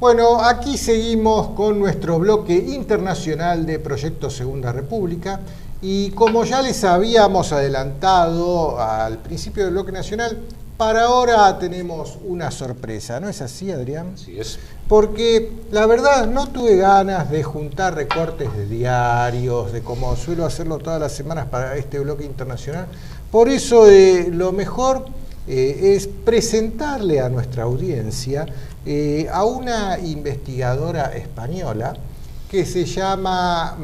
Bueno, aquí seguimos con nuestro bloque internacional de Proyecto Segunda República y como ya les habíamos adelantado al principio del bloque nacional, para ahora tenemos una sorpresa, ¿no es así, Adrián? Así es. Porque la verdad no tuve ganas de juntar recortes de diarios, de como suelo hacerlo todas las semanas para este bloque internacional. Por eso lo mejor es presentarle a nuestra audiencia a una investigadora española que se llama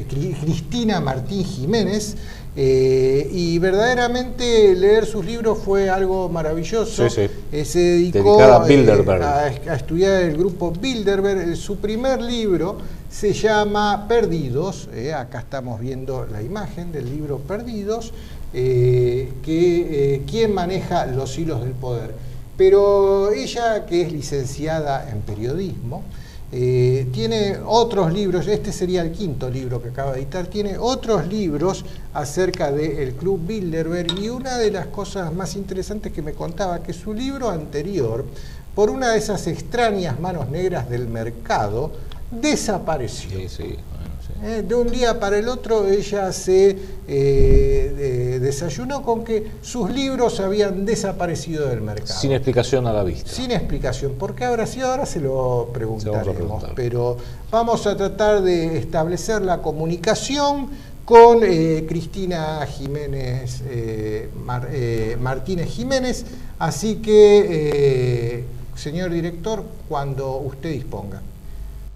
Cristina Martín Jiménez, y verdaderamente leer sus libros fue algo maravilloso. Sí, sí. Se dedicó a Bilderberg. a estudiar el grupo Bilderberg. Su primer libro se llama Perdidos, acá estamos viendo la imagen del libro Perdidos, ¿quién maneja los hilos del poder? Pero ella, que es licenciada en periodismo, tiene otros libros, este sería el quinto libro que acaba de editar, tiene otros libros acerca del Club Bilderberg, y una de las cosas más interesantes que me contaba, que su libro anterior, por una de esas extrañas manos negras del mercado, desapareció. Sí, sí. De un día para el otro ella se desayunó con que sus libros habían desaparecido del mercado. Sin explicación a la vista. Sin explicación. ¿Por qué habrá sido? Ahora se lo preguntaremos. Pero vamos a tratar de establecer la comunicación con Cristina Jiménez, Martínez Jiménez. Así que, señor director, cuando usted disponga.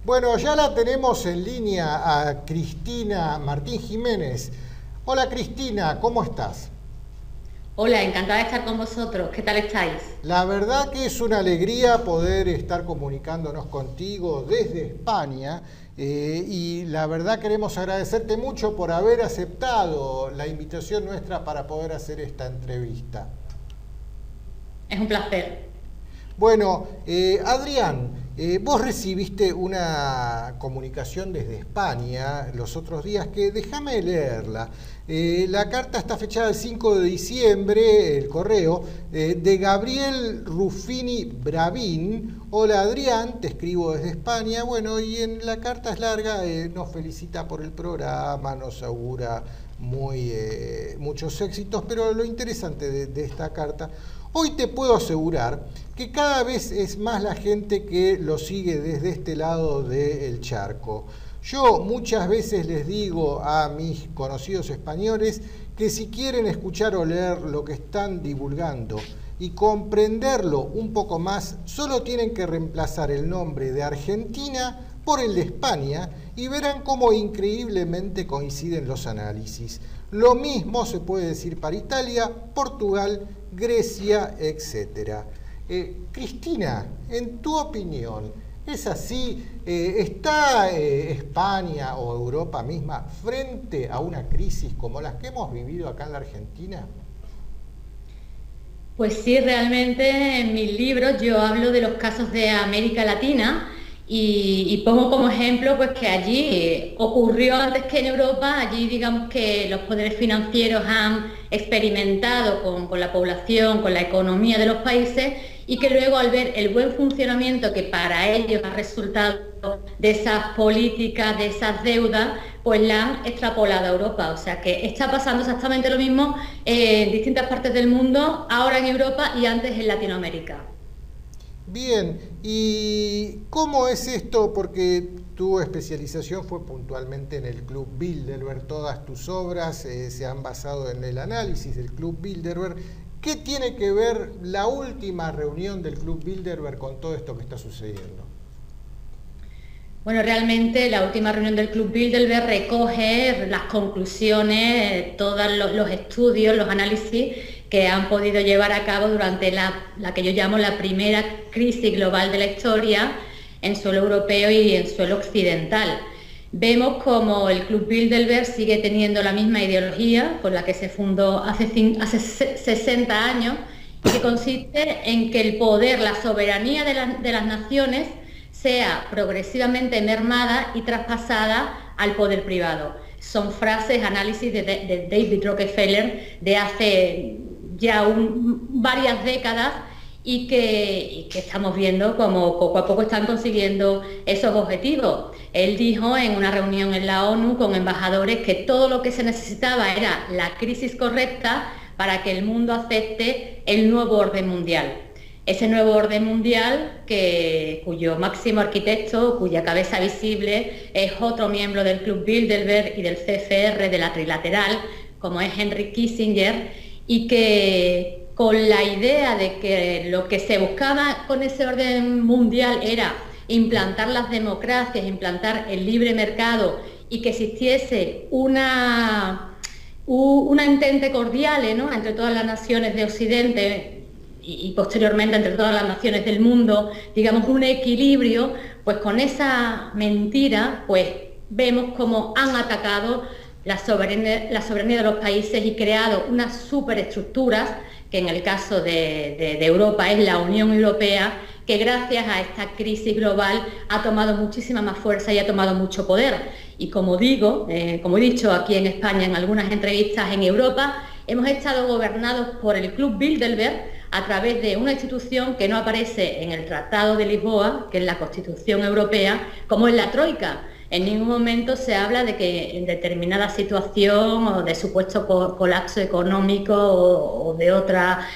Bueno, ya la tenemos en línea a Cristina Martín Jiménez. Hola Cristina, ¿cómo estás? Hola, encantada de estar con vosotros. ¿Qué tal estáis? La verdad que es una alegría poder estar comunicándonos contigo desde España, y la verdad queremos agradecerte mucho por haber aceptado la invitación nuestra para poder hacer esta entrevista. Es un placer. Bueno, Adrián, vos recibiste una comunicación desde España los otros días que déjame leerla. La carta está fechada el 5 de diciembre, el correo, de Gabriel Ruffini Bravín. Hola Adrián, te escribo desde España. Bueno, y en la carta es larga, nos felicita por el programa, nos augura muchos éxitos, pero lo interesante de esta carta, hoy te puedo asegurar que cada vez es más la gente que lo sigue desde este lado del charco. Yo muchas veces les digo a mis conocidos españoles que si quieren escuchar o leer lo que están divulgando y comprenderlo un poco más, solo tienen que reemplazar el nombre de Argentina por el de España y verán cómo increíblemente coinciden los análisis. Lo mismo se puede decir para Italia, Portugal, Grecia, etcétera. Cristina, en tu opinión, ¿es así? ¿Está España o Europa misma frente a una crisis como las que hemos vivido acá en la Argentina? Pues sí, realmente en mis libros yo hablo de los casos de América Latina y pongo como ejemplo pues que allí ocurrió antes que en Europa. Allí digamos que los poderes financieros han experimentado con la población, con la economía de los países, y que luego al ver el buen funcionamiento que para ellos ha resultado de esas políticas, de esas deudas, pues la han extrapolado a Europa. O sea que está pasando exactamente lo mismo en distintas partes del mundo, ahora en Europa y antes en Latinoamérica. Bien, ¿y cómo es esto? Porque tu especialización fue puntualmente en el Club Bilderberg, todas tus obras se han basado en el análisis del Club Bilderberg. ¿Qué tiene que ver la última reunión del Club Bilderberg con todo esto que está sucediendo? Bueno, realmente la última reunión del Club Bilderberg recoge las conclusiones, todos los estudios, los análisis que han podido llevar a cabo durante la que yo llamo la primera crisis global de la historia en suelo europeo y en suelo occidental. Vemos como el Club Bilderberg sigue teniendo la misma ideología con la que se fundó hace 60 años, y que consiste en que el poder, la soberanía de las naciones sea progresivamente mermada y traspasada al poder privado. Son frases, análisis de David Rockefeller de hace ya varias décadas, y que estamos viendo cómo poco a poco están consiguiendo esos objetivos. Él dijo en una reunión en la ONU con embajadores que todo lo que se necesitaba era la crisis correcta para que el mundo acepte el nuevo orden mundial. Ese nuevo orden mundial cuyo máximo arquitecto, cuya cabeza visible es otro miembro del Club Bilderberg y del CFR, de la Trilateral, como es Henry Kissinger, y que con la idea de que lo que se buscaba con ese orden mundial era implantar las democracias, implantar el libre mercado y que existiese una entente cordial, ¿no?, entre todas las naciones de Occidente y posteriormente entre todas las naciones del mundo, digamos un equilibrio, pues con esa mentira pues vemos cómo han atacado la soberanía de los países y creado unas superestructuras, que en el caso de Europa es la Unión Europea, que gracias a esta crisis global ha tomado muchísima más fuerza y ha tomado mucho poder. Y como digo, como he dicho aquí en España en algunas entrevistas, en Europa hemos estado gobernados por el Club Bilderberg a través de una institución que no aparece en el Tratado de Lisboa, que es la Constitución Europea, como es la Troika. En ningún momento se habla de que en determinada situación o de supuesto colapso económico o de otra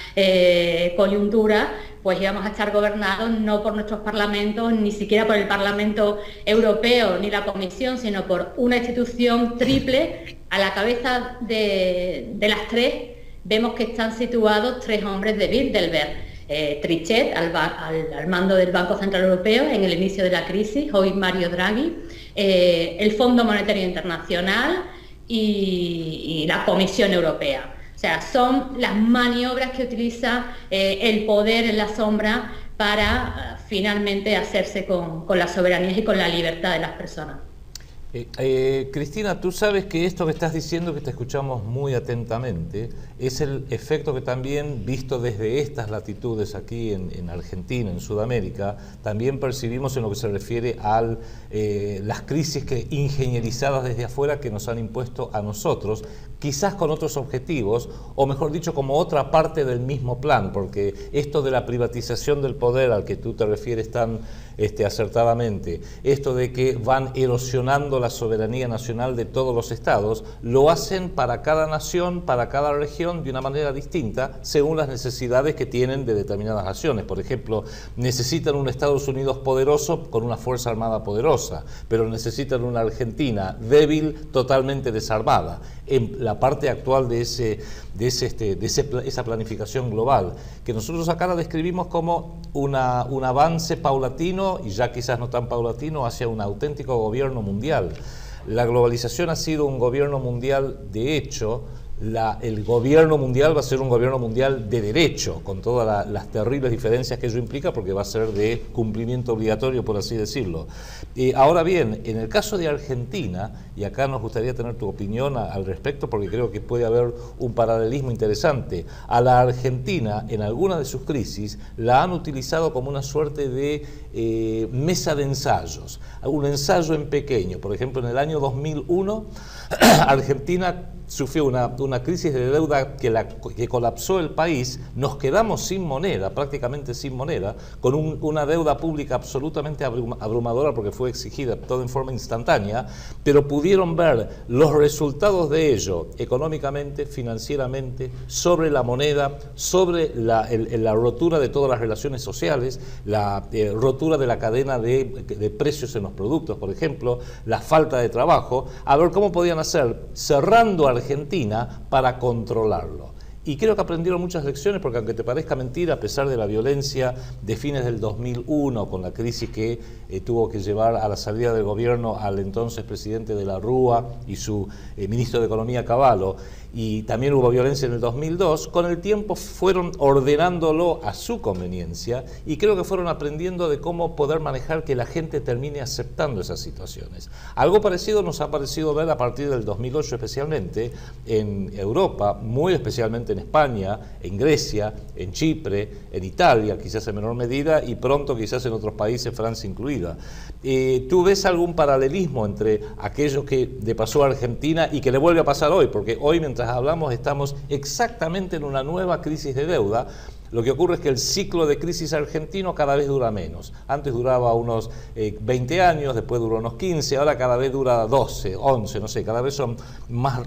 coyuntura, pues íbamos a estar gobernados no por nuestros parlamentos, ni siquiera por el Parlamento Europeo ni la Comisión, sino por una institución triple. A la cabeza de las tres vemos que están situados tres hombres de Bilderberg. Trichet al mando del Banco Central Europeo en el inicio de la crisis, hoy Mario Draghi, el Fondo Monetario Internacional y la Comisión Europea. O sea, son las maniobras que utiliza el poder en la sombra para finalmente hacerse con las soberanías y con la libertad de las personas. Cristina, tú sabes que esto que estás diciendo, que te escuchamos muy atentamente, es el efecto que también, visto desde estas latitudes aquí en Argentina, en Sudamérica, también percibimos en lo que se refiere a las crisis ingenierizadas desde afuera que nos han impuesto a nosotros, quizás con otros objetivos, o mejor dicho, como otra parte del mismo plan, porque esto de la privatización del poder al que tú te refieres tan acertadamente, esto de que van erosionando la soberanía nacional de todos los estados, lo hacen para cada nación, para cada región, de una manera distinta, según las necesidades que tienen de determinadas naciones. Por ejemplo, necesitan un Estados Unidos poderoso con una fuerza armada poderosa, pero necesitan una Argentina débil, totalmente desarmada. En la parte actual de esa planificación global, que nosotros acá la describimos como un avance paulatino, y ya quizás no tan paulatino, hacia un auténtico gobierno mundial. La globalización ha sido un gobierno mundial de hecho. El gobierno mundial va a ser un gobierno mundial de derecho, con todas las terribles diferencias que ello implica, porque va a ser de cumplimiento obligatorio, por así decirlo. Ahora bien, en el caso de Argentina, y acá nos gustaría tener tu opinión al respecto, porque creo que puede haber un paralelismo interesante. A la Argentina, en alguna de sus crisis, la han utilizado como una suerte de mesa de ensayos, un ensayo en pequeño. Por ejemplo, en el año 2001, Argentina sufrió una crisis de deuda que colapsó el país. Nos quedamos sin moneda, prácticamente sin moneda, con una deuda pública absolutamente abrumadora, porque fue exigida todo en forma instantánea, pero pudieron ver los resultados de ello económicamente, financieramente, sobre la moneda, sobre la rotura de todas las relaciones sociales, la rotura de la cadena de precios en los productos, por ejemplo, la falta de trabajo, a ver cómo podían hacer, cerrando Argentina para controlarlo. Y creo que aprendieron muchas lecciones, porque aunque te parezca mentira, a pesar de la violencia de fines del 2001, con la crisis que tuvo que llevar a la salida del gobierno al entonces presidente de la Rúa y su ministro de Economía Cavallo, y también hubo violencia en el 2002, con el tiempo fueron ordenándolo a su conveniencia, y creo que fueron aprendiendo de cómo poder manejar que la gente termine aceptando esas situaciones. Algo parecido nos ha parecido ver a partir del 2008, especialmente en Europa, muy especialmente en España, en Grecia, en Chipre, en Italia, quizás en menor medida, y pronto quizás en otros países, Francia incluida. ¿Tú ves algún paralelismo entre aquello que le pasó a Argentina y que le vuelve a pasar hoy? Porque hoy, mientras hablamos, estamos exactamente en una nueva crisis de deuda, Lo que ocurre es que el ciclo de crisis argentino cada vez dura menos. Antes duraba unos 20 años, después duró unos 15, ahora cada vez dura 12, 11, no sé, cada vez son más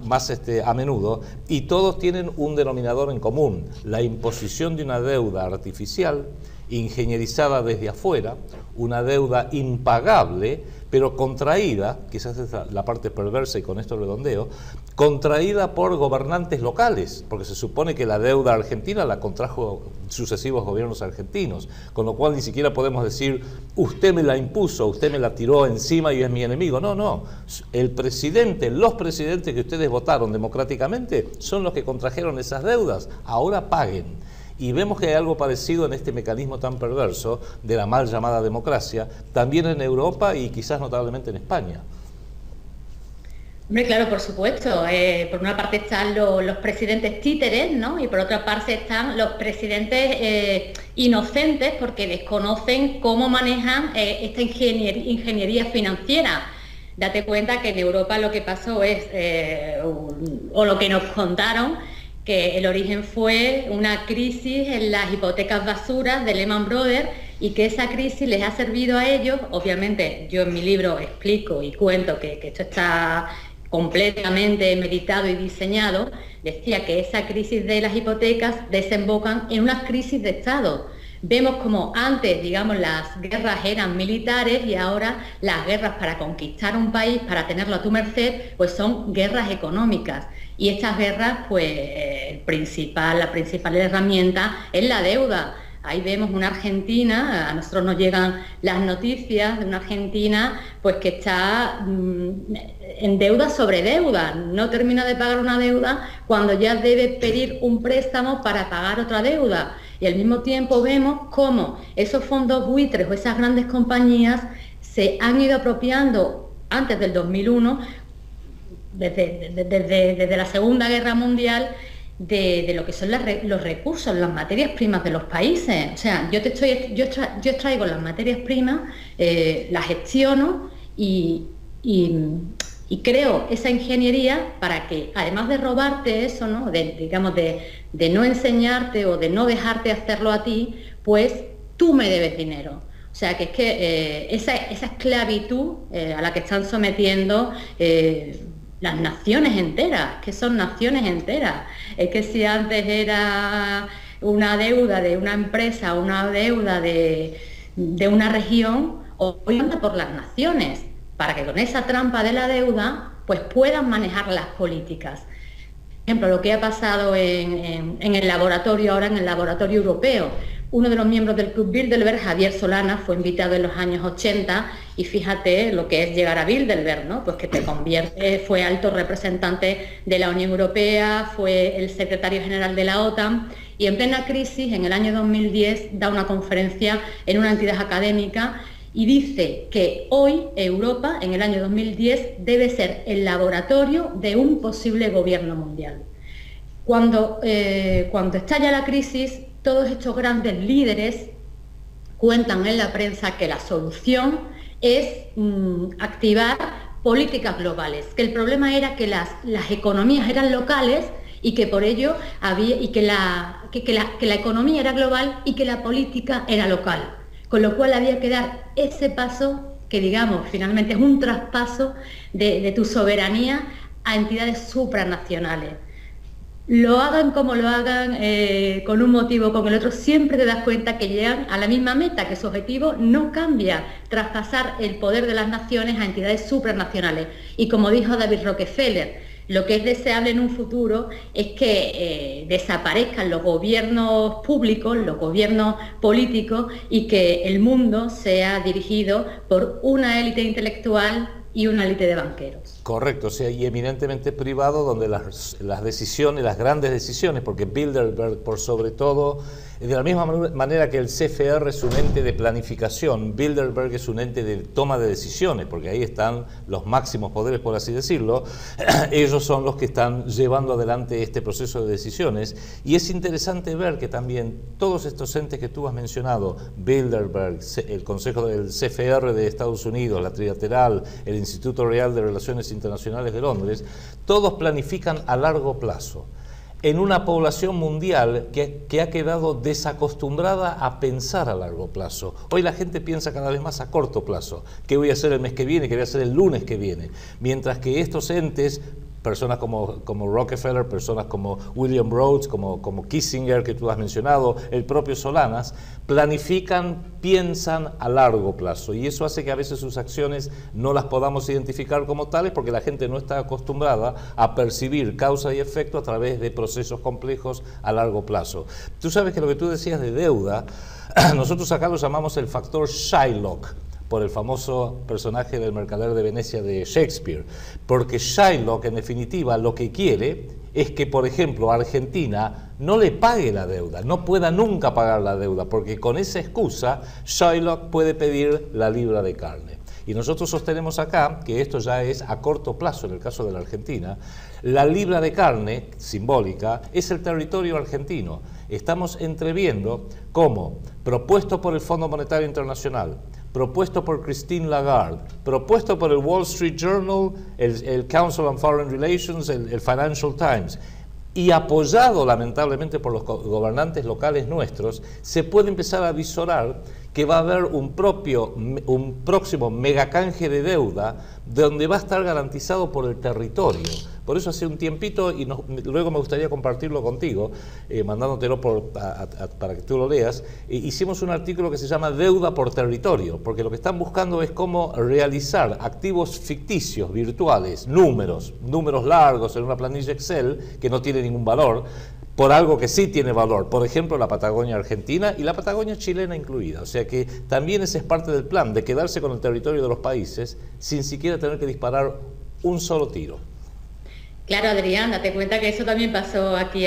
a menudo, y todos tienen un denominador en común: la imposición de una deuda artificial, ingenierizada desde afuera, una deuda impagable, pero contraída, quizás es la parte perversa y con esto redondeo, contraída por gobernantes locales, porque se supone que la deuda argentina la contrajo sucesivos gobiernos argentinos, con lo cual ni siquiera podemos decir, usted me la impuso, usted me la tiró encima y es mi enemigo. No, no, el presidente, los presidentes que ustedes votaron democráticamente son los que contrajeron esas deudas, ahora paguen. Y vemos que hay algo parecido en este mecanismo tan perverso de la mal llamada democracia, también en Europa y quizás notablemente en España. Hombre, claro, por supuesto. Por una parte están los presidentes títeres, ¿no? Y por otra parte están los presidentes inocentes, porque desconocen cómo manejan esta ingeniería financiera. Date cuenta que en Europa lo que pasó es, o lo que nos contaron, que el origen fue una crisis en las hipotecas basuras de Lehman Brothers, y que esa crisis les ha servido a ellos. Obviamente yo en mi libro explico y cuento que esto está completamente meditado y diseñado. Decía que esa crisis de las hipotecas desembocan en unas crisis de Estado. Vemos como antes, digamos, las guerras eran militares y ahora las guerras para conquistar un país, para tenerlo a tu merced, pues son guerras económicas. Y estas guerras, pues la principal herramienta es la deuda. Ahí vemos una Argentina, a nosotros nos llegan las noticias de una Argentina pues que está en deuda sobre deuda, no termina de pagar una deuda cuando ya debe pedir un préstamo para pagar otra deuda. Y al mismo tiempo vemos cómo esos fondos buitres o esas grandes compañías se han ido apropiando antes del 2001, desde la Segunda Guerra Mundial, de lo que son los recursos, las materias primas de los países. O sea, yo extraigo las materias primas, las gestiono y creo esa ingeniería para que, además de robarte eso, ¿no? de no enseñarte o de no dejarte hacerlo a ti, pues tú me debes dinero. O sea, que es que esa esclavitud a la que están sometiendo las naciones enteras, que son naciones enteras. Es que si antes era una deuda de una empresa, una deuda de una región, hoy anda por las naciones, para que con esa trampa de la deuda pues puedan manejar las políticas. Por ejemplo, lo que ha pasado en el laboratorio, ahora en el laboratorio europeo. Uno de los miembros del Club Bilderberg, Javier Solana, fue invitado en los años 80 y fíjate lo que es llegar a Bilderberg, ¿no? Pues que te convierte, fue alto representante de la Unión Europea, fue el secretario general de la OTAN y en plena crisis, en el año 2010, da una conferencia en una entidad académica y dice que hoy Europa, en el año 2010, debe ser el laboratorio de un posible gobierno mundial. Cuando estalla la crisis, todos estos grandes líderes cuentan en la prensa que la solución es activar políticas globales, que el problema era que las economías eran locales y que por ello que la economía era global y que la política era local, con lo cual había que dar ese paso que, digamos, finalmente es un traspaso de tu soberanía a entidades supranacionales. Lo hagan como lo hagan, con un motivo o con el otro, siempre te das cuenta que llegan a la misma meta, que su objetivo no cambia, traspasar el poder de las naciones a entidades supranacionales. Y como dijo David Rockefeller, lo que es deseable en un futuro es que desaparezcan los gobiernos públicos, los gobiernos políticos, y que el mundo sea dirigido por una élite intelectual y una élite de banqueros. Correcto, o sea, y eminentemente privado, donde las decisiones, las grandes decisiones, porque Bilderberg, por sobre todo, de la misma manera que el CFR es un ente de planificación, Bilderberg es un ente de toma de decisiones, porque ahí están los máximos poderes, por así decirlo. Ellos son los que están llevando adelante este proceso de decisiones, y es interesante ver que también todos estos entes que tú has mencionado, Bilderberg, el Consejo del CFR de Estados Unidos, la Trilateral, el Instituto Real de Relaciones Internacionales de Londres, todos planifican a largo plazo. en una población mundial que ha quedado desacostumbrada a pensar a largo plazo. Hoy la gente piensa cada vez más a corto plazo. ¿Qué voy a hacer el mes que viene? ¿Qué voy a hacer el lunes que viene? Mientras que estos entes, personas como Rockefeller, personas como William Rhodes, como Kissinger, que tú has mencionado, el propio Solanas, planifican, piensan a largo plazo, y eso hace que a veces sus acciones no las podamos identificar como tales porque la gente no está acostumbrada a percibir causa y efecto a través de procesos complejos a largo plazo. Tú sabes que lo que tú decías de deuda, nosotros acá lo llamamos el factor Shylock, por el famoso personaje del Mercader de Venecia de Shakespeare, porque Shylock en definitiva lo que quiere es que, por ejemplo, Argentina no le pague la deuda, no pueda nunca pagar la deuda, porque con esa excusa Shylock puede pedir la libra de carne. Y nosotros sostenemos acá que esto ya es a corto plazo en el caso de la Argentina. La libra de carne simbólica es el territorio argentino. Estamos entreviendo cómo, propuesto por el Fondo Monetario Internacional, propuesto por Christine Lagarde, propuesto por el Wall Street Journal, el Council on Foreign Relations, el Financial Times, y apoyado lamentablemente por los gobernantes locales nuestros, se puede empezar a visorar que va a haber un próximo megacanje de deuda donde va a estar garantizado por el territorio. Por eso hace un tiempito, y luego me gustaría compartirlo contigo, mandándotelo para que tú lo leas, hicimos un artículo que se llama Deuda por Territorio, porque lo que están buscando es cómo realizar activos ficticios, virtuales, números largos en una planilla Excel que no tiene ningún valor, por algo que sí tiene valor, por ejemplo la Patagonia Argentina y la Patagonia chilena incluida. O sea que también ese es parte del plan, de quedarse con el territorio de los países sin siquiera tener que disparar un solo tiro. Claro, Adrián, date cuenta que eso también ha pasado aquí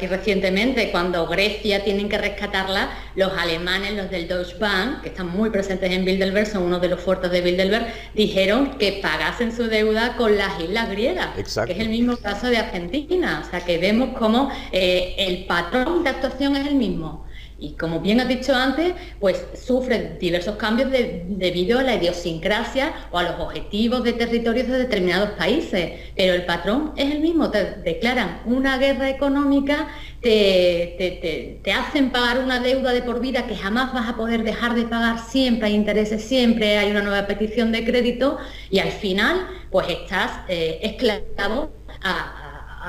recientemente, cuando Grecia tienen que rescatarla, los alemanes, los del Deutsche Bank, que están muy presentes en Bilderberg, son uno de los fuertes de Bilderberg, dijeron que pagasen su deuda con las islas griegas. Exacto. Que es el mismo caso de Argentina, o sea que vemos cómo el patrón de actuación es el mismo. Y como bien has dicho antes, pues sufre diversos cambios debido a la idiosincrasia o a los objetivos de territorios de determinados países, pero el patrón es el mismo. Te declaran una guerra económica, te hacen pagar una deuda de por vida que jamás vas a poder dejar de pagar, siempre hay intereses, siempre hay una nueva petición de crédito y al final pues estás esclavo a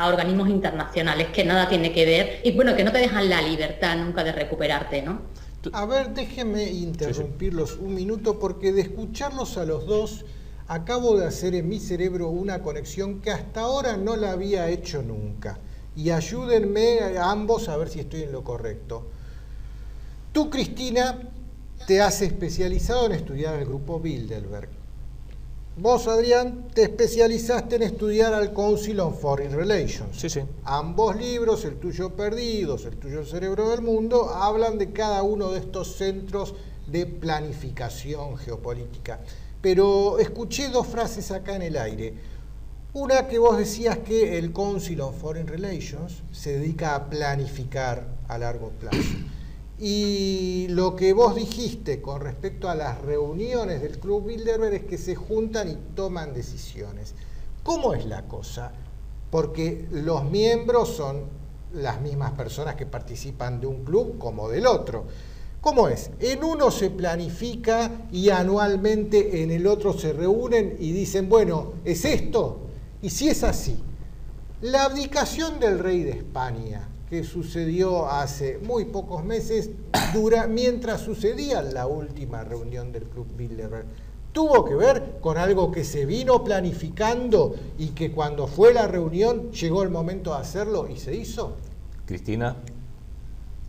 organismos internacionales que nada tiene que ver y bueno, que no te dejan la libertad nunca de recuperarte, ¿no? A ver, déjenme interrumpirlos un minuto porque de escucharlos a los dos acabo de hacer en mi cerebro una conexión que hasta ahora no la había hecho nunca y ayúdenme a ambos a ver si estoy en lo correcto. Tú, Cristina, te has especializado en estudiar el grupo Bilderberg. Vos, Adrián, te especializaste en estudiar al Council on Foreign Relations. Sí, sí. Ambos libros, el tuyo Perdidos, el tuyo El Cerebro del Mundo, hablan de cada uno de estos centros de planificación geopolítica. Pero escuché dos frases acá en el aire. Una que vos decías que el Council on Foreign Relations se dedica a planificar a largo plazo. Y lo que vos dijiste con respecto a las reuniones del Club Bilderberg es que se juntan y toman decisiones. ¿Cómo es la cosa? Porque los miembros son las mismas personas que participan de un club como del otro. ¿Cómo es? En uno se planifica y anualmente en el otro se reúnen y dicen, bueno, ¿es esto? Y si es así, la abdicación del rey de España, que sucedió hace muy pocos meses, mientras sucedía la última reunión del Club Bilderberg, ¿tuvo que ver con algo que se vino planificando y que cuando fue la reunión llegó el momento de hacerlo y se hizo? Cristina.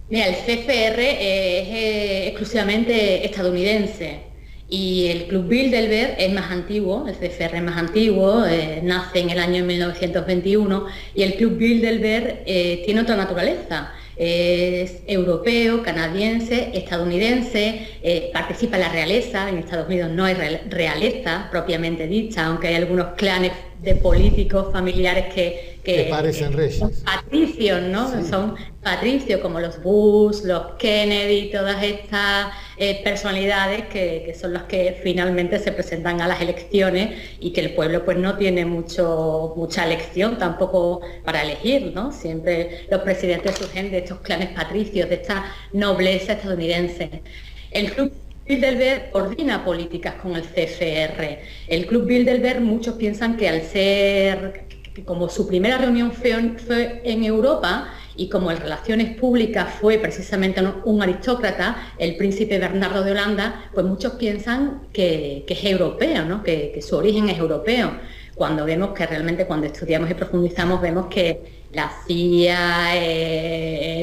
Mira, el CFR es exclusivamente estadounidense. Y el Club Bilderberg es más antiguo, el CFR es más antiguo, nace en el año 1921 y el Club Bilderberg tiene otra naturaleza. Es europeo, canadiense, estadounidense, participa en la realeza. En Estados Unidos no hay realeza propiamente dicha, aunque hay algunos clanes de políticos familiares que parecen reyes. Son patricios, ¿no? Sí. Son patricios como los Bush, los Kennedy, todas estas personalidades que son las que finalmente se presentan a las elecciones y que el pueblo pues no tiene mucha elección tampoco para elegir, ¿no? Siempre los presidentes surgen de estos clanes patricios, de esta nobleza estadounidense. El Club Bilderberg coordina políticas con el CFR. El Club Bilderberg, muchos piensan que al ser, como su primera reunión fue en Europa y como en relaciones públicas fue precisamente un aristócrata, el príncipe Bernardo de Holanda, pues muchos piensan que es europeo, ¿no? que su origen es europeo, cuando vemos que realmente cuando estudiamos y profundizamos vemos que la CIA,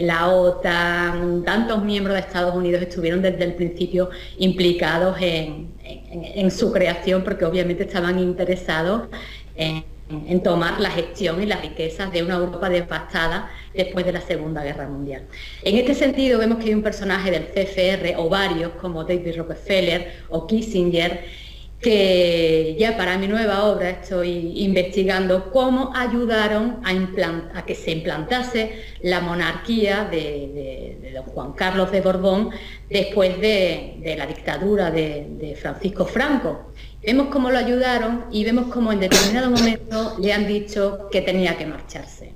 la OTAN, tantos miembros de Estados Unidos estuvieron desde el principio implicados en su creación porque obviamente estaban interesados en tomar la gestión y las riquezas de una Europa devastada después de la Segunda Guerra Mundial. En este sentido vemos que hay un personaje del CFR o varios como David Rockefeller o Kissinger que ya para mi nueva obra estoy investigando cómo ayudaron a que se implantase la monarquía de don Juan Carlos de Borbón después de la dictadura de Francisco Franco. Vemos cómo lo ayudaron y vemos cómo en determinado momento le han dicho que tenía que marcharse.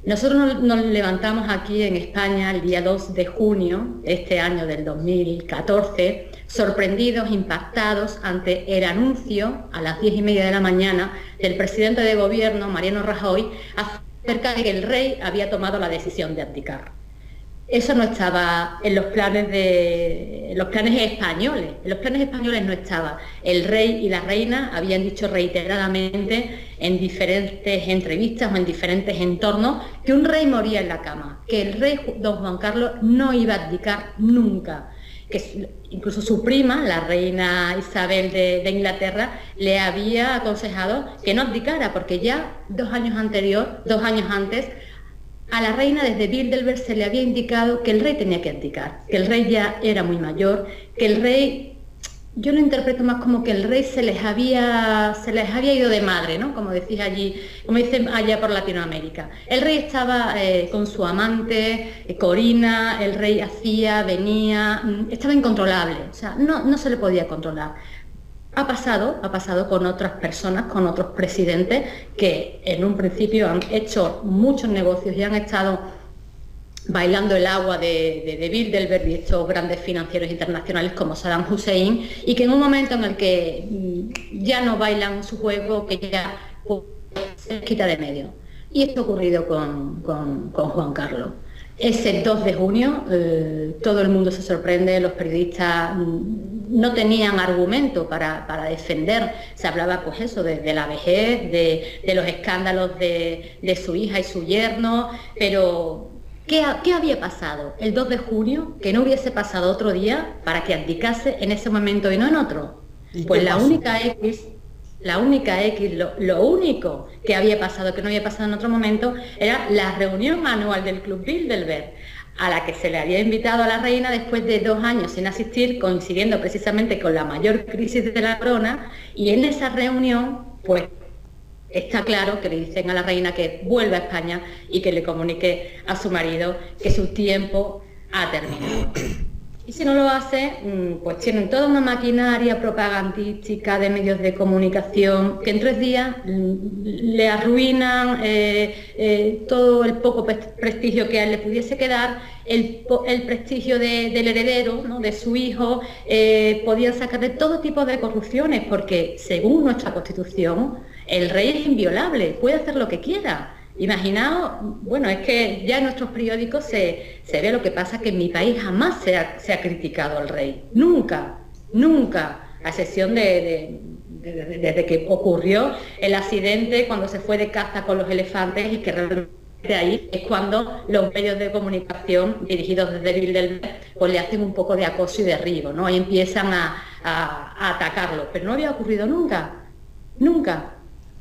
Nosotros nos levantamos aquí en España el día 2 de junio de este año del 2014, sorprendidos, impactados ante el anuncio a las 10:30 de la mañana del presidente de gobierno, Mariano Rajoy, acerca de que el rey había tomado la decisión de abdicar. Eso no estaba en los planes españoles. En los planes españoles no estaba. El rey y la reina habían dicho reiteradamente en diferentes entrevistas o en diferentes entornos que un rey moría en la cama, que el rey don Juan Carlos no iba a abdicar nunca, que incluso su prima, la reina Isabel de Inglaterra, le había aconsejado que no abdicara, porque ya 2 años antes, a la reina desde Bilderberg se le había indicado que el rey tenía que abdicar, que el rey ya era muy mayor, que el rey, yo lo interpreto más como que el rey se les había ido de madre, ¿no? Como decís allí, como dicen allá por Latinoamérica. El rey estaba con su amante, Corina, el rey hacía, venía, estaba incontrolable, o sea, no se le podía controlar. Ha pasado con otras personas, con otros presidentes que en un principio han hecho muchos negocios y han estado bailando el agua de Bilderberg y estos grandes financieros internacionales como Saddam Hussein, y que en un momento en el que ya no bailan su juego, que ya se quita de medio. Y esto ha ocurrido con Juan Carlos. Ese 2 de junio todo el mundo se sorprende, los periodistas no tenían argumento para defender, se hablaba pues eso, de la vejez, de los escándalos de su hija y su yerno, pero ¿qué había pasado el 2 de junio que no hubiese pasado otro día para que abdicase en ese momento y no en otro? Pues la única X, lo único que había pasado, que no había pasado en otro momento, era la reunión anual del Club Bilderberg, a la que se le había invitado a la reina después de 2 años sin asistir, coincidiendo precisamente con la mayor crisis de la corona, y en esa reunión, pues está claro que le dicen a la reina que vuelva a España y que le comunique a su marido que su tiempo ha terminado. Y si no lo hace, pues tienen toda una maquinaria propagandística de medios de comunicación que en 3 días le arruinan todo el poco prestigio que a él le pudiese quedar, el prestigio del heredero, ¿no?, de su hijo, podían sacarle todo tipo de corrupciones, porque según nuestra Constitución, el rey es inviolable, puede hacer lo que quiera. Imaginaos, bueno, es que ya en nuestros periódicos se ve lo que pasa, que en mi país jamás se ha criticado al rey, nunca, a excepción desde que ocurrió el accidente cuando se fue de caza con los elefantes, y que realmente ahí es cuando los medios de comunicación dirigidos desde Bilderberg pues le hacen un poco de acoso y derribo, ¿no? Ahí empiezan a atacarlo, pero no había ocurrido nunca.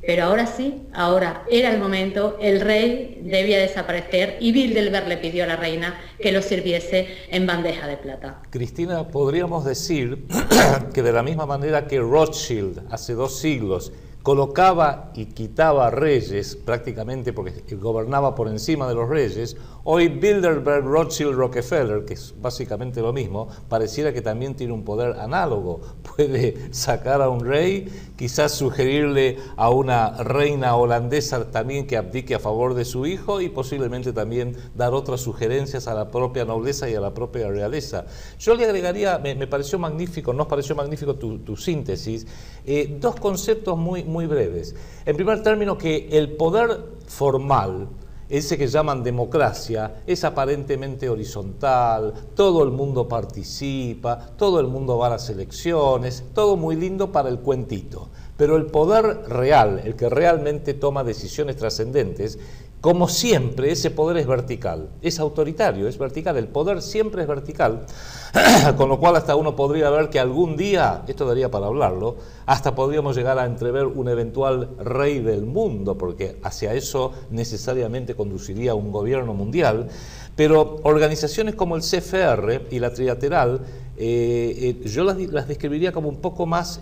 Pero ahora sí, ahora era el momento, el rey debía desaparecer y Bilderberg le pidió a la reina que lo sirviese en bandeja de plata. Cristina, podríamos decir que de la misma manera que Rothschild hace 2 siglos colocaba y quitaba reyes prácticamente porque gobernaba por encima de los reyes, hoy Bilderberg, Rothschild, Rockefeller, que es básicamente lo mismo, pareciera que también tiene un poder análogo. Puede sacar a un rey, quizás sugerirle a una reina holandesa también que abdique a favor de su hijo y posiblemente también dar otras sugerencias a la propia nobleza y a la propia realeza. Yo le agregaría, me pareció magnífico, nos pareció magnífico tu síntesis, dos conceptos muy breves. En primer término, que el poder formal, ese que llaman democracia, es aparentemente horizontal, todo el mundo participa, todo el mundo va a las elecciones, todo muy lindo para el cuentito. Pero el poder real, el que realmente toma decisiones trascendentes, como siempre, ese poder es vertical, es autoritario, es vertical, el poder siempre es vertical, con lo cual hasta uno podría ver que algún día, esto daría para hablarlo, hasta podríamos llegar a entrever un eventual rey del mundo, porque hacia eso necesariamente conduciría un gobierno mundial, pero organizaciones como el CFR y la Trilateral, yo las describiría como un poco más,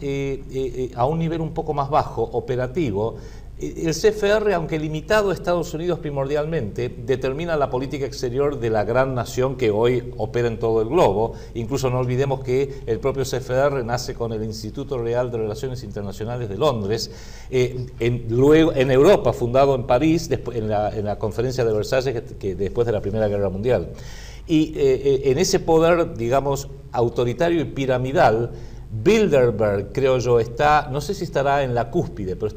a un nivel un poco más bajo, operativo. El CFR, aunque limitado a Estados Unidos primordialmente, determina la política exterior de la gran nación que hoy opera en todo el globo. Incluso no olvidemos que el propio CFR nace con el Instituto Real de Relaciones Internacionales de Londres, luego en Europa, fundado en París, en la conferencia de Versalles, que después de la Primera Guerra Mundial. Y en ese poder, digamos, autoritario y piramidal, Bilderberg, creo yo, está, no sé si estará en la cúspide, pero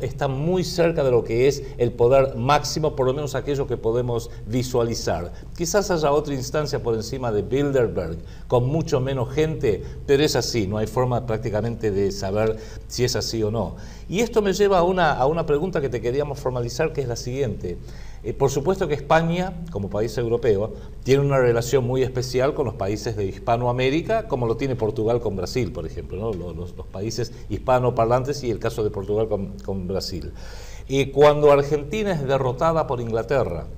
está muy cerca de lo que es el poder máximo, por lo menos aquello que podemos visualizar. Quizás haya otra instancia por encima de Bilderberg, con mucho menos gente, pero es así, no hay forma prácticamente de saber si es así o no. Y esto me lleva a una pregunta que te queríamos formalizar, que es la siguiente. Por supuesto que España, como país europeo, tiene una relación muy especial con los países de Hispanoamérica, como lo tiene Portugal con Brasil, por ejemplo, ¿no? Los países hispanoparlantes y el caso de Portugal con Brasil. Y cuando Argentina es derrotada por Inglaterra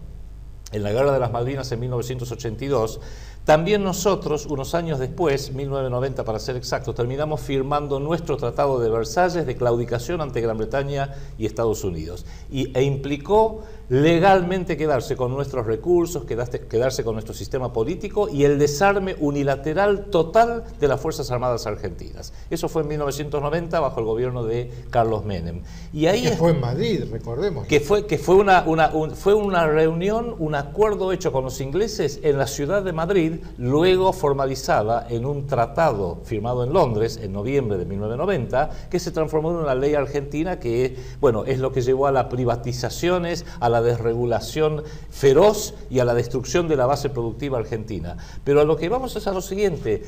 en la Guerra de las Malvinas en 1982, también nosotros, unos años después, 1990 para ser exactos, terminamos firmando nuestro Tratado de Versalles de claudicación ante Gran Bretaña y Estados Unidos. E implicó legalmente quedarse con nuestros recursos, quedarse con nuestro sistema político y el desarme unilateral total de las Fuerzas Armadas Argentinas. Eso fue en 1990 bajo el gobierno de Carlos Menem. Y ahí fue en Madrid, recordemos. Que fue una reunión, un acuerdo hecho con los ingleses en la ciudad de Madrid, luego formalizada en un tratado firmado en Londres en noviembre de 1990, que se transformó en una ley argentina que, bueno, es lo que llevó a las privatizaciones, a la desregulación feroz y a la destrucción de la base productiva argentina. Pero a lo que vamos es a lo siguiente,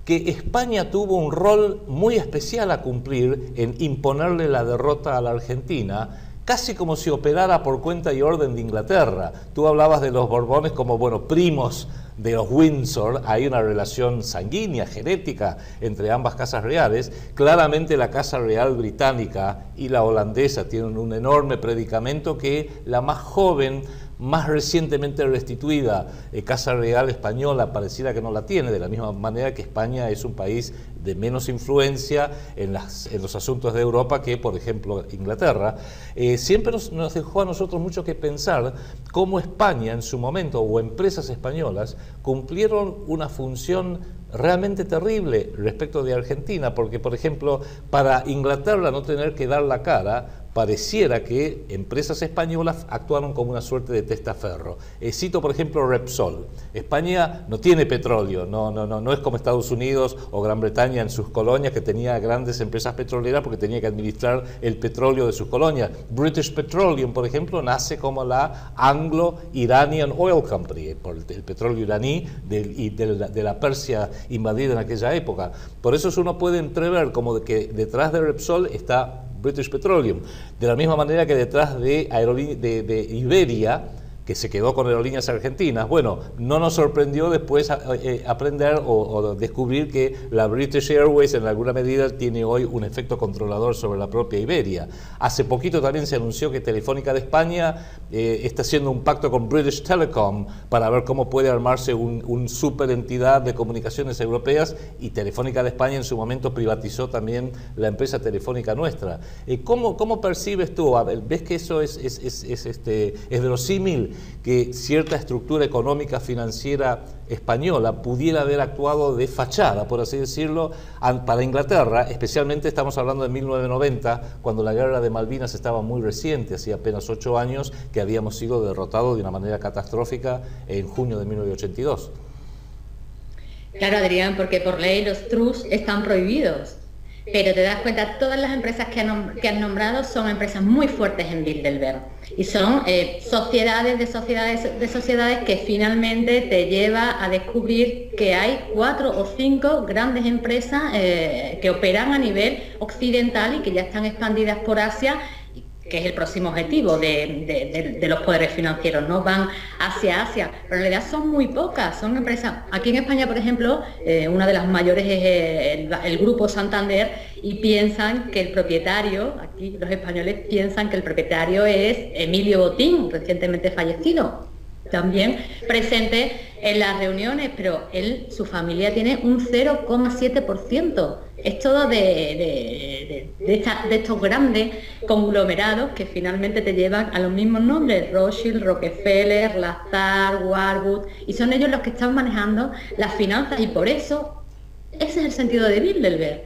que España tuvo un rol muy especial a cumplir en imponerle la derrota a la Argentina, casi como si operara por cuenta y orden de Inglaterra. Tú hablabas de los Borbones como, bueno, primos de los Windsor, hay una relación sanguínea, genética entre ambas casas reales. Claramente la Casa Real británica y la holandesa tienen un enorme predicamento que la más joven, más recientemente restituida Casa Real española pareciera que no la tiene, de la misma manera que España es un país de menos influencia en los asuntos de Europa que, por ejemplo, Inglaterra. Siempre nos dejó a nosotros mucho que pensar cómo España en su momento, o empresas españolas, cumplieron una función realmente terrible respecto de Argentina, porque, por ejemplo, para Inglaterra no tener que dar la cara, pareciera que empresas españolas actuaron como una suerte de testaferro. Cito, por ejemplo, Repsol. España no tiene petróleo, no es como Estados Unidos o Gran Bretaña en sus colonias, que tenía grandes empresas petroleras porque tenía que administrar el petróleo de sus colonias. British Petroleum, por ejemplo, nace como la Anglo-Iranian Oil Company, por el petróleo iraní y de la Persia invadida en aquella época. Por eso uno puede entrever como de que detrás de Repsol está British Petroleum, de la misma manera que detrás de Iberia que se quedó con Aerolíneas Argentinas. Bueno, no nos sorprendió después aprender o descubrir que la British Airways en alguna medida tiene hoy un efecto controlador sobre la propia Iberia. Hace poquito también se anunció que Telefónica de España está haciendo un pacto con British Telecom para ver cómo puede armarse un super entidad de comunicaciones europeas, y Telefónica de España en su momento privatizó también la empresa Telefónica Nuestra. ¿Cómo percibes tú? ¿Ves que eso es verosímil, que cierta estructura económica financiera española pudiera haber actuado de fachada, por así decirlo, para Inglaterra? Especialmente estamos hablando de 1990, cuando la guerra de Malvinas estaba muy reciente, hacía apenas 8 años que habíamos sido derrotados de una manera catastrófica en junio de 1982. Claro, Adrián, porque por ley los trusts están prohibidos. Pero te das cuenta, todas las empresas que has nombrado son empresas muy fuertes en Bilderberg y son sociedades que finalmente te lleva a descubrir que hay 4 o 5 grandes empresas que operan a nivel occidental y que ya están expandidas por Asia, que es el próximo objetivo de los poderes financieros, ¿no? Van hacia Asia, pero en realidad son muy pocas, son empresas. Aquí en España, por ejemplo, una de las mayores es el Grupo Santander, y piensan que el propietario, aquí los españoles piensan que el propietario es Emilio Botín, recientemente fallecido, también presente en las reuniones, pero su familia tiene un 0,7%. Es todo de estos grandes conglomerados que finalmente te llevan a los mismos nombres: Rothschild, Rockefeller, Lazard, Warburg, y son ellos los que están manejando las finanzas, y por eso ese es el sentido de Bilderberg,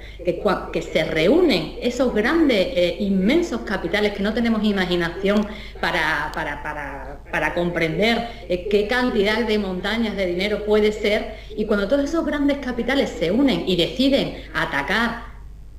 que se reúnen esos grandes, inmensos capitales que no tenemos imaginación para comprender qué cantidad de montañas de dinero puede ser, y cuando todos esos grandes capitales se unen y deciden atacar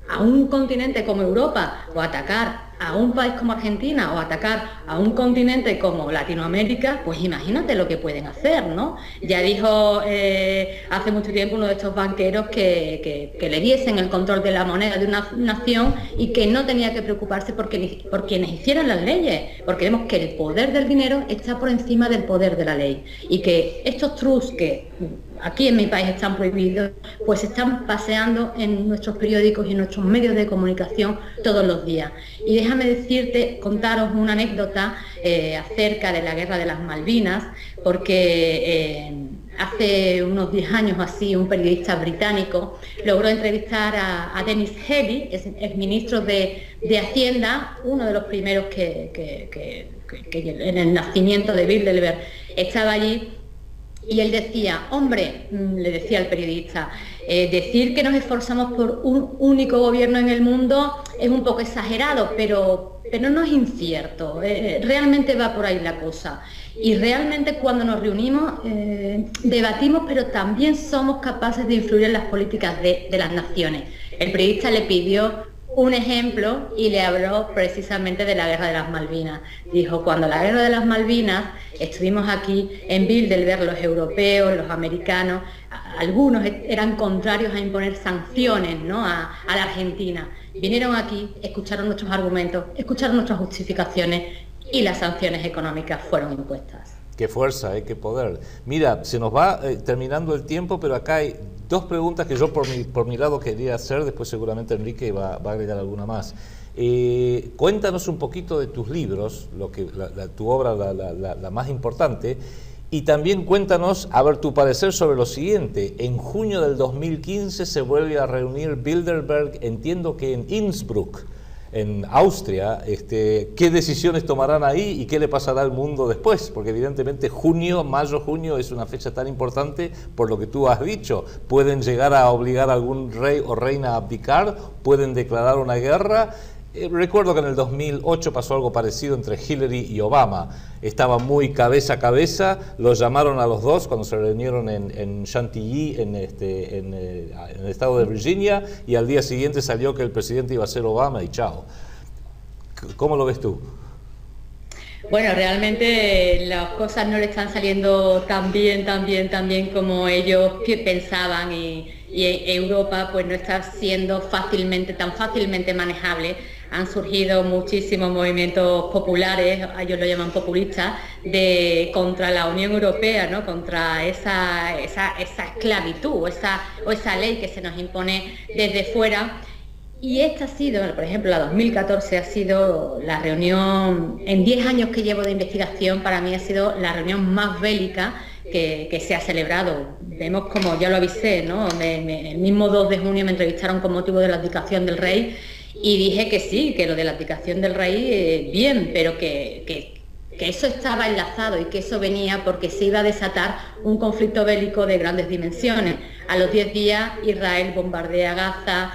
a un continente como Europa, o atacar a un país como Argentina, o atacar a un continente como Latinoamérica, pues imagínate lo que pueden hacer, ¿no? Ya dijo hace mucho tiempo uno de estos banqueros que le diesen el control de la moneda de una nación y que no tenía que preocuparse por quienes hicieran las leyes, porque vemos que el poder del dinero está por encima del poder de la ley, y que estos trusts que aquí en mi país están prohibidos, pues se están paseando en nuestros periódicos y en nuestros medios de comunicación todos los días. Y déjame contaros una anécdota acerca de la guerra de las Malvinas, porque hace unos 10 años así un periodista británico logró entrevistar a Dennis Healey, es ministro de Hacienda, uno de los primeros que en el nacimiento de Bilderberg estaba allí. Y él decía: hombre, le decía al periodista, decir que nos esforzamos por un único gobierno en el mundo es un poco exagerado, pero no es incierto, realmente va por ahí la cosa. Y realmente cuando nos reunimos debatimos, pero también somos capaces de influir en las políticas de las naciones. El periodista le pidió un ejemplo y le habló precisamente de la guerra de las Malvinas. Dijo: cuando la guerra de las Malvinas estuvimos aquí en Bilderberg, los europeos, los americanos, algunos eran contrarios a imponer sanciones, ¿no?, a la Argentina. Vinieron aquí, escucharon nuestros argumentos, escucharon nuestras justificaciones, y las sanciones económicas fueron impuestas. Qué fuerza, qué poder. Mira, se nos va terminando el tiempo, pero acá hay 2 preguntas que yo por mi lado quería hacer, después seguramente Enrique va a agregar alguna más. Cuéntanos un poquito de tus libros, tu obra la más importante, y también cuéntanos, a ver, tu parecer sobre lo siguiente. En junio del 2015 se vuelve a reunir Bilderberg, entiendo que en Innsbruck, en Austria. ¿Qué decisiones tomarán ahí y qué le pasará al mundo después? Porque evidentemente mayo-junio es una fecha tan importante por lo que tú has dicho. Pueden llegar a obligar a algún rey o reina a abdicar, pueden declarar una guerra. Recuerdo que en el 2008 pasó algo parecido entre Hillary y Obama. Estaba muy cabeza a cabeza, los llamaron a los dos cuando se reunieron en Chantilly, en el estado de Virginia, y al día siguiente salió que el presidente iba a ser Obama y chao. ¿Cómo lo ves tú? Bueno, realmente las cosas no le están saliendo tan bien como ellos pensaban, y Europa pues no está siendo tan fácilmente manejable han surgido muchísimos movimientos populares, ellos lo llaman populistas, contra la Unión Europea, ¿no? Contra esa esclavitud o esa ley que se nos impone desde fuera. Y esta ha sido, por ejemplo, la 2014 ha sido la reunión, en 10 años que llevo de investigación, para mí ha sido la reunión más bélica que se ha celebrado. Vemos como, ya lo avisé, ¿no? El mismo 2 de junio me entrevistaron con motivo de la abdicación del rey y dije que sí, que lo de la abdicación del rey, bien, pero que eso estaba enlazado y que eso venía porque se iba a desatar un conflicto bélico de grandes dimensiones. A los 10 días Israel bombardea Gaza,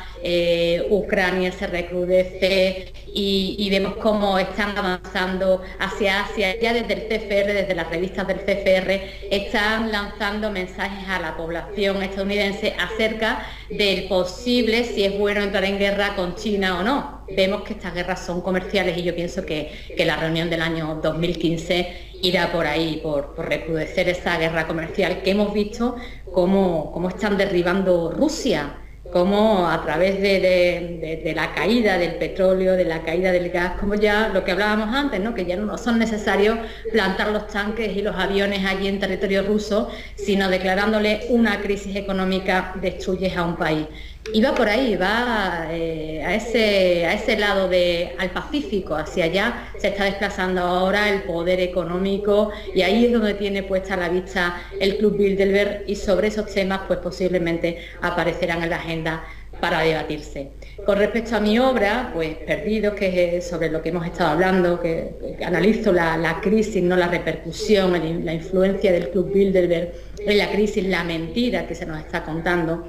Ucrania se recrudece y vemos cómo están avanzando hacia Asia. Ya desde el CFR, desde las revistas del CFR, están lanzando mensajes a la población estadounidense acerca del posible, si es bueno entrar en guerra con China o no. Vemos que estas guerras son comerciales y yo pienso que la reunión del año 2015 irá por ahí, por recrudecer esa guerra comercial que hemos visto cómo están derribando Rusia, cómo a través de la caída del petróleo, de la caída del gas, como ya lo que hablábamos antes, ¿no? Que ya no son necesarios plantar los tanques y los aviones allí en territorio ruso, sino declarándole una crisis económica destruyes a un país. Y va por ahí, va a ese lado al Pacífico, hacia allá se está desplazando ahora el poder económico y ahí es donde tiene puesta la vista el Club Bilderberg y sobre esos temas pues posiblemente aparecerán en la agenda para debatirse. Con respecto a mi obra, pues Perdidos, que es sobre lo que hemos estado hablando, que analizo la crisis, no la repercusión, la influencia del Club Bilderberg en la crisis, la mentira que se nos está contando.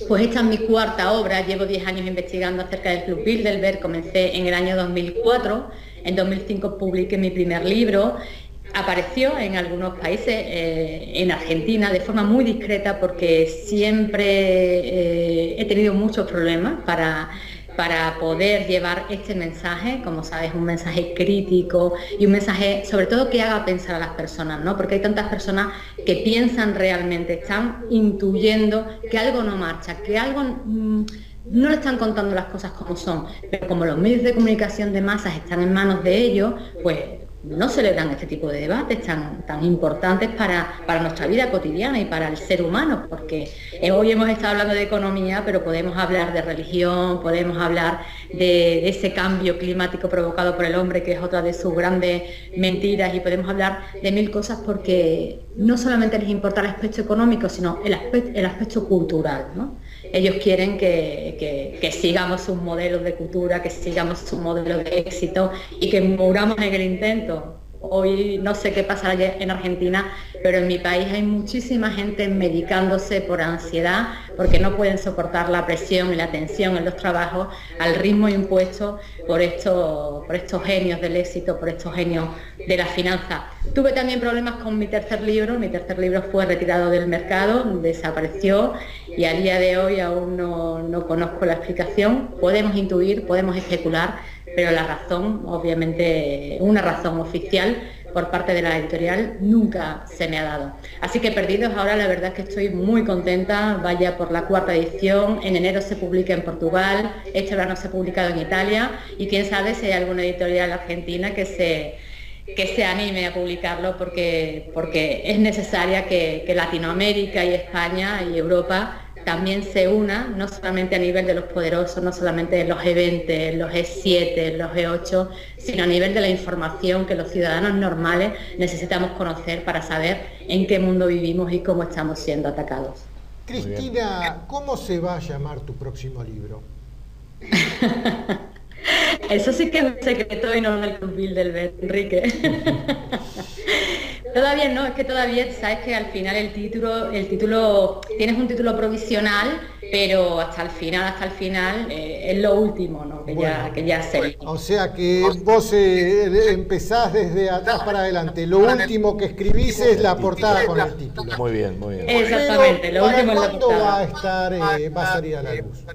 Pues esta es mi cuarta obra, llevo 10 años investigando acerca del Club Bilderberg, comencé en el año 2004, en 2005 publiqué mi primer libro, apareció en algunos países, en Argentina, de forma muy discreta porque siempre he tenido muchos problemas para poder llevar este mensaje, como sabes, un mensaje crítico y un mensaje sobre todo que haga pensar a las personas, ¿no? Porque hay tantas personas que piensan realmente, están intuyendo que algo no marcha, que algo no le están contando las cosas como son, pero como los medios de comunicación de masas están en manos de ellos, pues no celebran este tipo de debates tan importantes para nuestra vida cotidiana y para el ser humano, porque hoy hemos estado hablando de economía, pero podemos hablar de religión, podemos hablar de ese cambio climático provocado por el hombre, que es otra de sus grandes mentiras, y podemos hablar de mil cosas porque no solamente les importa el aspecto económico, sino el aspecto cultural, ¿no? Ellos quieren que sigamos sus modelos de cultura, que sigamos sus modelos de éxito y que muramos en el intento. Hoy no sé qué pasará en Argentina, pero en mi país hay muchísima gente medicándose por ansiedad porque no pueden soportar la presión y la tensión en los trabajos al ritmo impuesto por estos genios del éxito, por estos genios de la finanza. Tuve también problemas con mi tercer libro fue retirado del mercado, desapareció y a día de hoy aún no conozco la explicación. Podemos intuir, podemos especular, pero la razón, obviamente, una razón oficial por parte de la editorial nunca se me ha dado. Así que Perdidos, ahora la verdad es que estoy muy contenta, vaya por la cuarta edición, en enero se publica en Portugal, este verano se ha publicado en Italia y quién sabe si hay alguna editorial argentina que se anime a publicarlo porque es necesaria que Latinoamérica y España y Europa también se una, no solamente a nivel de los poderosos, no solamente en los G20, los G7, los G8, sino a nivel de la información que los ciudadanos normales necesitamos conocer para saber en qué mundo vivimos y cómo estamos siendo atacados. Cristina, ¿cómo se va a llamar tu próximo libro? Eso sí que es un secreto y no del Club Bilderberg, Enrique. Todavía no, es que todavía sabes que al final el título, tienes un título provisional, pero hasta el final es lo último, ¿no? Que ya se... O sea que vos empezás desde atrás para adelante. Lo último que escribís es la portada con el título. Muy bien, muy bien. Exactamente, lo último es la portada. ¿Cuándo va a salir a la luz?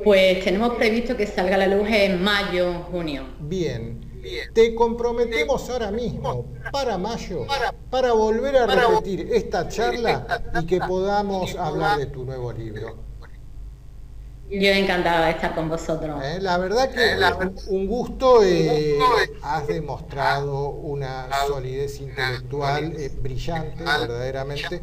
Pues tenemos previsto que salga a la luz en mayo, junio. Bien. Te comprometemos ahora mismo, para mayo, para volver a repetir esta charla y que podamos hablar de tu nuevo libro. Yo encantada de estar con vosotros. La verdad que un gusto, has demostrado una solidez intelectual brillante, verdaderamente.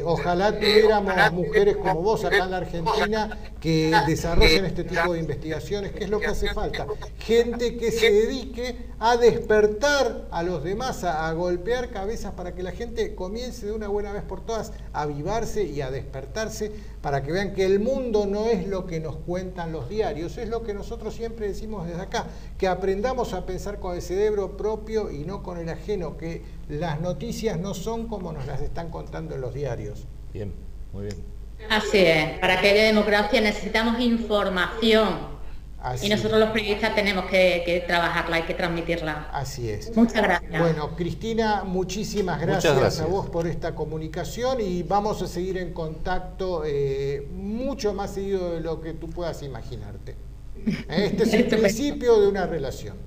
Ojalá tuviéramos mujeres como vos acá en la Argentina que desarrollen este tipo de investigaciones, que es lo que hace falta. Gente que se dedique a despertar a los demás, a golpear cabezas para que la gente comience de una buena vez por todas a avivarse y a despertarse, para que vean que el mundo no es lo que nos cuentan los diarios, es lo que nosotros siempre decimos desde acá, que aprendamos a pensar con el cerebro propio y no con el ajeno, que las noticias no son como nos las están contando en los diarios. Bien, muy bien. Así es, para que haya democracia necesitamos información. Así y nosotros los periodistas tenemos que trabajarla y que transmitirla. Así es. Muchas gracias. Bueno, Cristina, muchísimas gracias a vos por esta comunicación y vamos a seguir en contacto mucho más seguido de lo que tú puedas imaginarte. Este es el principio de una relación.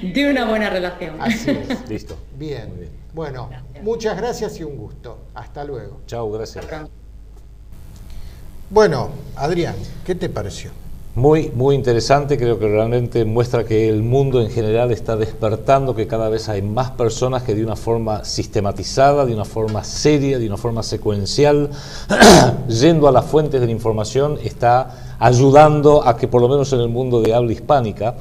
De una buena relación. Así es. Listo. Bien. Muy bien. Bueno, muchas gracias y un gusto. Hasta luego. Chao, gracias. Bueno, Adrián, ¿qué te pareció? Muy, muy interesante, creo que realmente muestra que el mundo en general está despertando, que cada vez hay más personas que de una forma sistematizada, de una forma seria, de una forma secuencial, yendo a las fuentes de la información, está ayudando a que por lo menos en el mundo de habla hispánica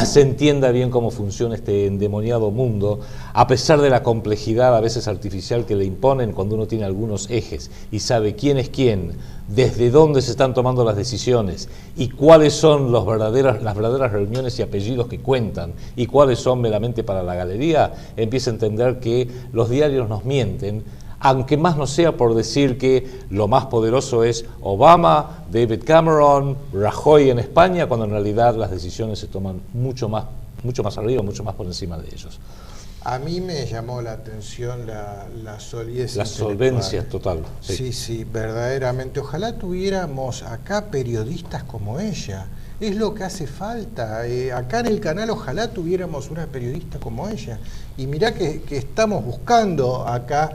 se entienda bien cómo funciona este endemoniado mundo, a pesar de la complejidad a veces artificial que le imponen cuando uno tiene algunos ejes y sabe quién es quién, desde dónde se están tomando las decisiones y cuáles son las verdaderas reuniones y apellidos que cuentan y cuáles son meramente para la galería, empieza a entender que los diarios nos mienten, aunque más no sea por decir que lo más poderoso es Obama, David Cameron, Rajoy en España, cuando en realidad las decisiones se toman mucho más arriba, mucho más por encima de ellos. A mí me llamó la atención la solidez la solvencia total. Sí, sí, verdaderamente. Ojalá tuviéramos acá periodistas como ella. Es lo que hace falta. Acá en el canal ojalá tuviéramos una periodista como ella. Y mirá que estamos buscando acá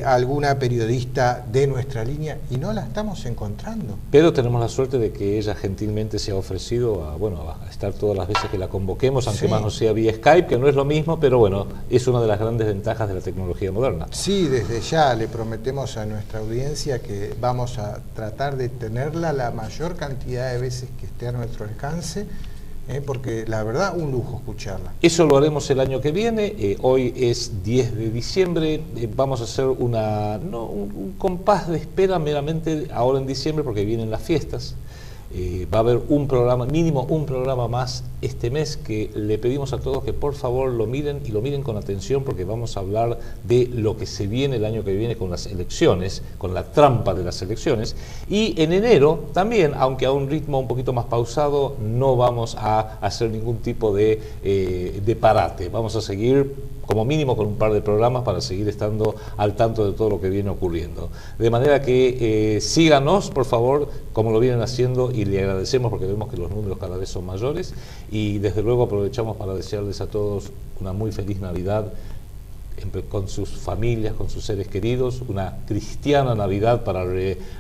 alguna periodista de nuestra línea y no la estamos encontrando. Pero tenemos la suerte de que ella gentilmente se ha ofrecido a estar todas las veces que la convoquemos, aunque más no sea vía Skype, que no es lo mismo, pero bueno, es una de las grandes ventajas de la tecnología moderna. Sí, desde ya le prometemos a nuestra audiencia que vamos a tratar de tenerla la mayor cantidad de veces que esté a nuestro alcance, porque la verdad un lujo escucharla. Eso lo haremos el año que viene. Hoy es 10 de diciembre, vamos a hacer un compás de espera meramente ahora en diciembre porque vienen las fiestas. Va a haber un programa, mínimo un programa más este mes, que le pedimos a todos que por favor lo miren y lo miren con atención, porque vamos a hablar de lo que se viene el año que viene con las elecciones, con la trampa de las elecciones. Y en enero también, aunque a un ritmo un poquito más pausado, no vamos a hacer ningún tipo de parate. Vamos a seguir como mínimo con un par de programas para seguir estando al tanto de todo lo que viene ocurriendo. De manera que síganos, por favor, como lo vienen haciendo, y le agradecemos porque vemos que los números cada vez son mayores, y desde luego aprovechamos para desearles a todos una muy feliz Navidad con sus familias, con sus seres queridos, una cristiana Navidad para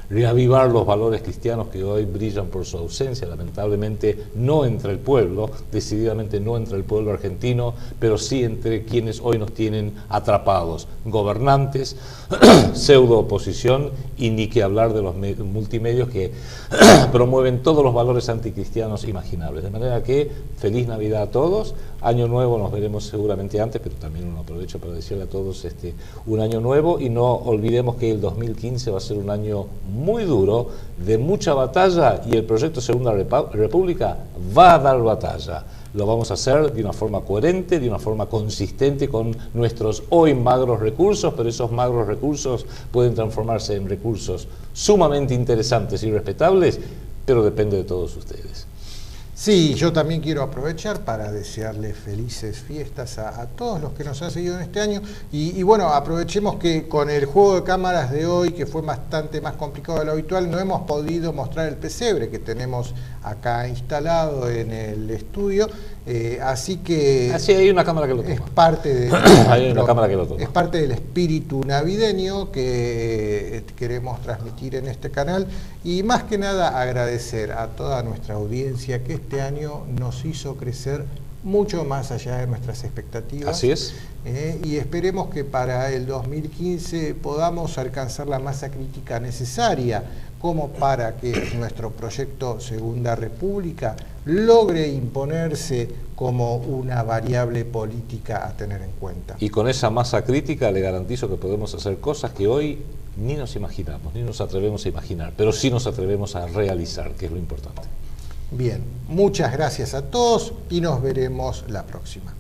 reavivar los valores cristianos que hoy brillan por su ausencia, lamentablemente no entre el pueblo, decididamente no entre el pueblo argentino, pero sí entre quienes hoy nos tienen atrapados, gobernantes, pseudo oposición, y ni que hablar de los multimedios que promueven todos los valores anticristianos imaginables. De manera que feliz Navidad a todos, año nuevo nos veremos seguramente antes, pero también uno aprovecha para decirle a todos un año nuevo, y no olvidemos que el 2015 va a ser un año muy duro, de mucha batalla, y el proyecto Segunda República va a dar batalla. Lo vamos a hacer de una forma coherente, de una forma consistente con nuestros hoy magros recursos, pero esos magros recursos pueden transformarse en recursos sumamente interesantes y respetables, pero depende de todos ustedes. Sí, yo también quiero aprovechar para desearles felices fiestas a todos los que nos han seguido en este año y bueno, aprovechemos que con el juego de cámaras de hoy, que fue bastante más complicado de lo habitual, no hemos podido mostrar el pesebre que tenemos acá instalado en el estudio, así que... Así hay una cámara que lo toma. Es parte de, hay una cámara que lo toma. Es parte del espíritu navideño que queremos transmitir en este canal y más que nada agradecer a toda nuestra audiencia que este año nos hizo crecer mucho más allá de nuestras expectativas. Así es. Y esperemos que para el 2015 podamos alcanzar la masa crítica necesaria como para que nuestro proyecto Segunda República logre imponerse como una variable política a tener en cuenta. Y con esa masa crítica le garantizo que podemos hacer cosas que hoy ni nos imaginamos, ni nos atrevemos a imaginar, pero sí nos atrevemos a realizar, que es lo importante. Bien, muchas gracias a todos y nos veremos la próxima.